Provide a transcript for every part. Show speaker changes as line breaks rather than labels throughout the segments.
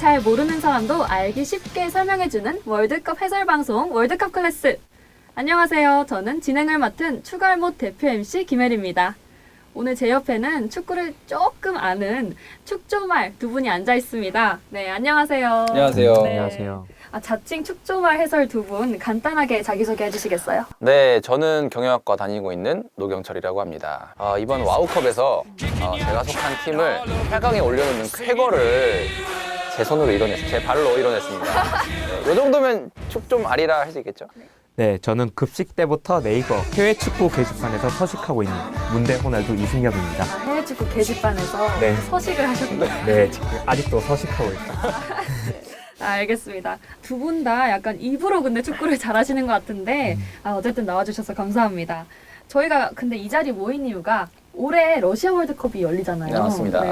잘 모르는 사람도 알기 쉽게 설명해주는 월드컵 해설 방송 월드컵 클래스. 안녕하세요. 저는 진행을 맡은 추가할못 대표 MC 김혜리입니다. 오늘 제 옆에는 축구를 조금 아는 축조말 두 분이 앉아 있습니다. 네, 안녕하세요.
안녕하세요.
네.
안녕하세요.
자칭 축조말 해설 두 분 간단하게 자기소개 해주시겠어요?
네, 저는 경영학과 다니고 있는 노경철이라고 합니다. 이번 와우컵에서 제가 속한 팀을 8강에 올려놓는 쾌거를 제 손으로 이뤄냈어요. 제 발로 이뤄냈습니다. 이 정도면 축 좀 아리라 할 수 있겠죠?
네, 저는 급식 때부터 네이버 해외 축구 게시판에서 서식하고 있는 문대 호날두 이승엽입니다.
해외 축구 게시판에서
네.
서식을 하셨군요.
네, 지금 아직도 서식하고 있어요.
알겠습니다. 두 분 다 약간 입으로 근데 축구를 잘하시는 것 같은데 어쨌든 나와주셔서 감사합니다. 저희가 근데 이 자리에 모인 이유가 올해 러시아 월드컵이 열리잖아요.
네, 맞습니다.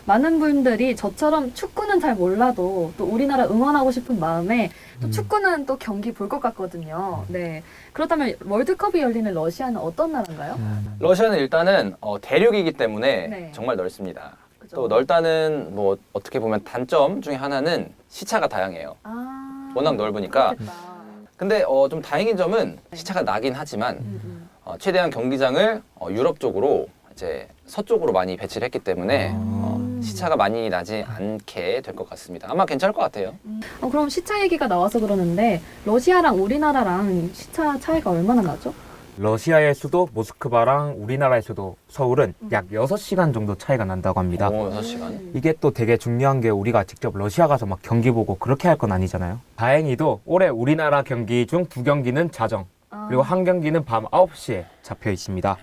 많은 분들이 저처럼 축구는 잘 몰라도 또 우리나라 응원하고 싶은 마음에 또 축구는 또 경기 볼 것 같거든요. 네. 그렇다면 월드컵이 열리는 러시아는 어떤 나라인가요?
러시아는 일단은 대륙이기 때문에
네.
정말 넓습니다.
그죠?
또 넓다는 뭐 어떻게 보면 단점 중에 하나는 시차가 다양해요. 워낙 넓으니까.
그렇겠다.
근데 좀 다행인 점은 시차가 나긴 하지만
음.
최대한 경기장을 유럽 쪽으로 이제 서쪽으로 많이 배치를 했기 때문에 시차가 많이 나지 않게 될 것 같습니다. 아마 괜찮을 것 같아요.
그럼 시차 얘기가 나와서 그러는데 러시아랑 우리나라랑 시차 차이가 얼마나 나죠?
러시아의 수도 모스크바랑 우리나라의 수도 서울은 약 6시간 정도 차이가 난다고 합니다.
오, 6시간.
이게 또 되게 중요한 게 우리가 직접 러시아 가서 막 경기 보고 그렇게 할 건 아니잖아요. 다행히도 올해 우리나라 경기 중 2경기는 자정, 그리고 한 경기는 밤 9시에 잡혀 있습니다.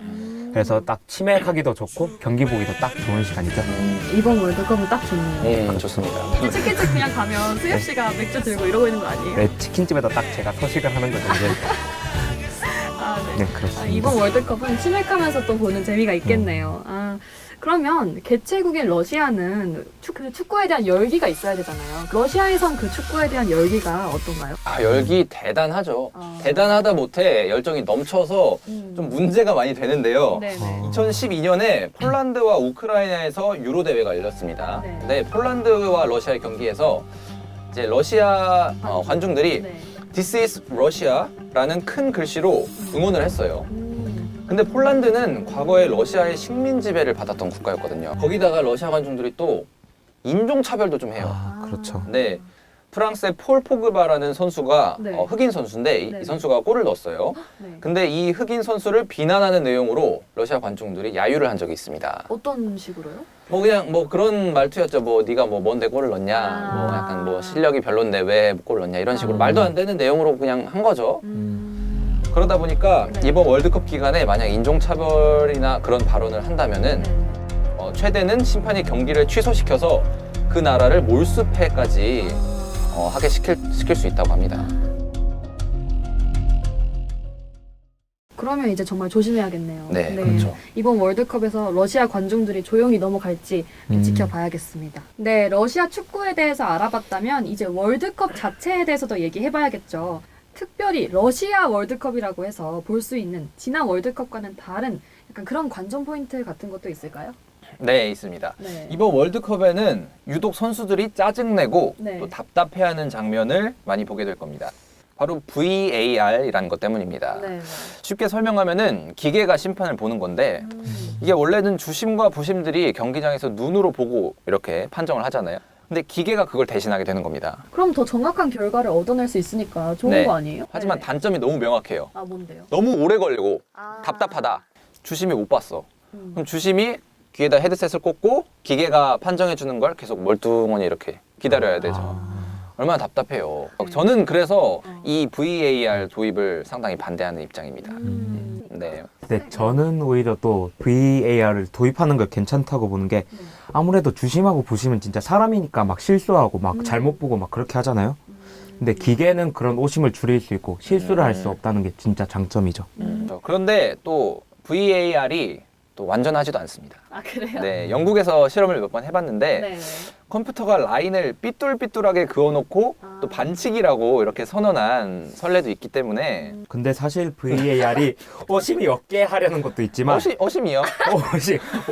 그래서 딱 치맥하기도 좋고 경기 보기도 딱 좋은 시간이죠.
이번 월드컵은 딱 좋네요.
좋습니다.
치킨집 그냥 가면 수엽 씨가 맥주 들고 이러고 있는 거 아니에요?
네, 치킨집에다 딱 제가 서식을 하는 거죠. 이제. 네, 그렇습니다.
이번 월드컵은 치맥하면서 또 보는 재미가 있겠네요. 그러면 개최국인 러시아는 축구에 대한 열기가 있어야 되잖아요. 러시아에선 그 축구에 대한 열기가 어떤가요?
열기 대단하죠.
아.
대단하다 못해 열정이 넘쳐서 좀 문제가 많이 되는데요.
네네.
2012년에 폴란드와 우크라이나에서 유로 대회가 열렸습니다.
네.
근데 폴란드와 러시아의 경기에서 이제 러시아 관중들이
네.
This is Russia라는 큰 글씨로 응원을 했어요. 근데 폴란드는 과거에 러시아의 식민 지배를 받았던 국가였거든요. 거기다가 러시아 관중들이 또 인종차별도 좀 해요.
그렇죠.
네, 프랑스의 폴 포그바라는 선수가
네.
흑인 선수인데
네.
이 선수가 골을 넣었어요.
네.
근데 이 흑인 선수를 비난하는 내용으로 러시아 관중들이 야유를 한 적이 있습니다.
어떤 식으로요?
뭐 그냥 뭐 그런 말투였죠. 뭐 네가 뭐 뭔데 골을 넣냐,
아.
뭐 약간 뭐 실력이 별론데 왜 골을 넣냐 이런 식으로 말도 안 되는 내용으로 그냥 한 거죠. 그러다 보니까
네.
이번 월드컵 기간에 만약 인종차별이나 그런 발언을 한다면은 최대는 심판이 경기를 취소시켜서 그 나라를 몰수패까지 하게 시킬 수 있다고 합니다.
그러면 이제 정말 조심해야겠네요.
네, 그렇죠.
이번 월드컵에서 러시아 관중들이 조용히 넘어갈지 지켜봐야겠습니다. 네, 러시아 축구에 대해서 알아봤다면 이제 월드컵 자체에 대해서도 얘기해봐야겠죠. 특별히 러시아 월드컵이라고 해서 볼 수 있는 지난 월드컵과는 다른 약간 그런 관전 포인트 같은 것도 있을까요?
네, 있습니다.
네.
이번 월드컵에는 유독 선수들이 짜증내고
네.
또 답답해하는 장면을 많이 보게 될 겁니다. 바로 VAR이라는 것 때문입니다.
네.
쉽게 설명하면은 기계가 심판을 보는 건데 이게 원래는 주심과 부심들이 경기장에서 눈으로 보고 이렇게 판정을 하잖아요. 근데 기계가 그걸 대신하게 되는 겁니다.
그럼 더 정확한 결과를 얻어낼 수 있으니까 좋은
네.
거 아니에요?
하지만
네.
단점이 너무 명확해요.
뭔데요?
너무 오래 걸리고
아.
답답하다. 주심이 못 봤어. 그럼 주심이 귀에다 헤드셋을 꽂고 기계가 판정해 주는 걸 계속 멀뚱하니 이렇게 기다려야 되죠. 얼마나 답답해요.
네.
저는 그래서 이 VAR 도입을 상당히 반대하는 입장입니다. 네.
근데 저는 오히려 또 VAR을 도입하는 걸 괜찮다고 보는 게 아무래도 주심하고 부심은 진짜 사람이니까 막 실수하고 막 잘못 보고 막 그렇게 하잖아요. 근데 기계는 그런 오심을 줄일 수 있고 실수를 할 수 없다는 게 진짜 장점이죠.
그런데 또 VAR이 또 완전하지도 않습니다.
아 그래요?
네, 영국에서 실험을 몇 번 해봤는데
네.
컴퓨터가 라인을 삐뚤삐뚤하게 그어놓고
아.
또 반칙이라고 이렇게 선언한 선례도 있기 때문에
근데 사실 VAR이 어심이 없게 하려는 것도 있지만
어심이요?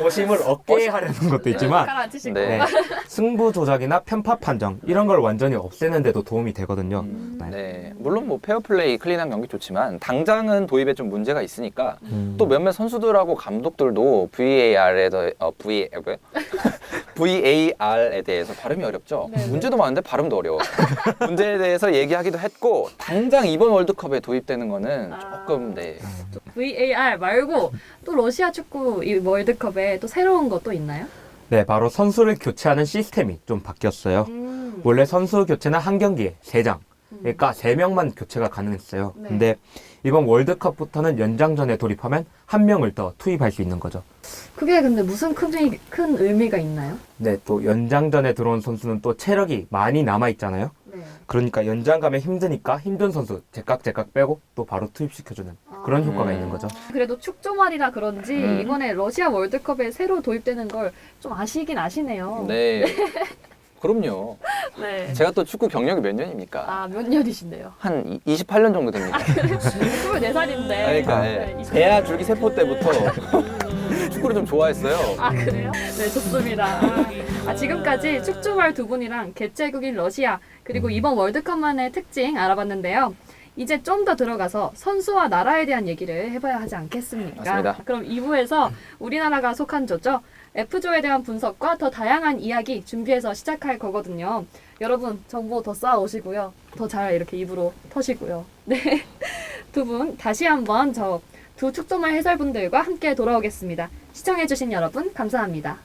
어심을 없게 하려는 것도 있지만
가라앉히시고.
네.
네, 승부 조작이나 편파 판정 이런 걸 완전히 없애는 데도 도움이 되거든요.
네, 물론 뭐 페어플레이 클린한 경기 좋지만 당장은 도입에 좀 문제가 있으니까 또 몇몇 선수들하고 감독들도 VAR에 대해서 발음이 어렵죠.
네네.
문제도 많은데 발음도 어려워. 문제에 대해서 얘기하기도 했고 당장 이번 월드컵에 도입되는 거는 조금 네.
VAR 말고 또 러시아 축구 이 월드컵에 또 새로운 것도 있나요?
네, 바로 선수를 교체하는 시스템이 좀 바뀌었어요. 원래 선수 교체는 한 경기에 3장, 그러니까 3명만 교체가 가능했어요.
네.
근데 이번 월드컵부터는 연장전에 돌입하면 1명을 더 투입할 수 있는 거죠.
그게 근데 무슨 큰 의미가 있나요?
네, 또 연장전에 들어온 선수는 또 체력이 많이 남아있잖아요.
네.
그러니까 연장 가면 힘드니까 힘든 선수 제깍 빼고 또 바로 투입시켜주는 그런 효과가 있는 거죠.
그래도 축조말이라 그런지 이번에 러시아 월드컵에 새로 도입되는 걸 좀 아시긴 아시네요.
네. 그럼요.
네.
제가 또 축구 경력이 몇 년입니까?
아, 몇 년이신데요?
한 28년 정도 됩니다.
24살인데.
그러니까 네. 대야 줄기 세포 때부터 축구를 좀 좋아했어요.
아, 그래요? 네, 좋습니다. 지금까지 축조말 두 분이랑 개최국인 러시아 그리고 이번 월드컵만의 특징 알아봤는데요. 이제 좀 더 들어가서 선수와 나라에 대한 얘기를 해봐야 하지 않겠습니까?
맞습니다.
그럼 2부에서 우리나라가 속한 조죠. F조에 대한 분석과 더 다양한 이야기 준비해서 시작할 거거든요. 여러분 정보 더 쌓아오시고요. 더 잘 이렇게 입으로 터시고요. 네, 두 분 다시 한번 저 두 축조말 해설분들과 함께 돌아오겠습니다. 시청해주신 여러분 감사합니다.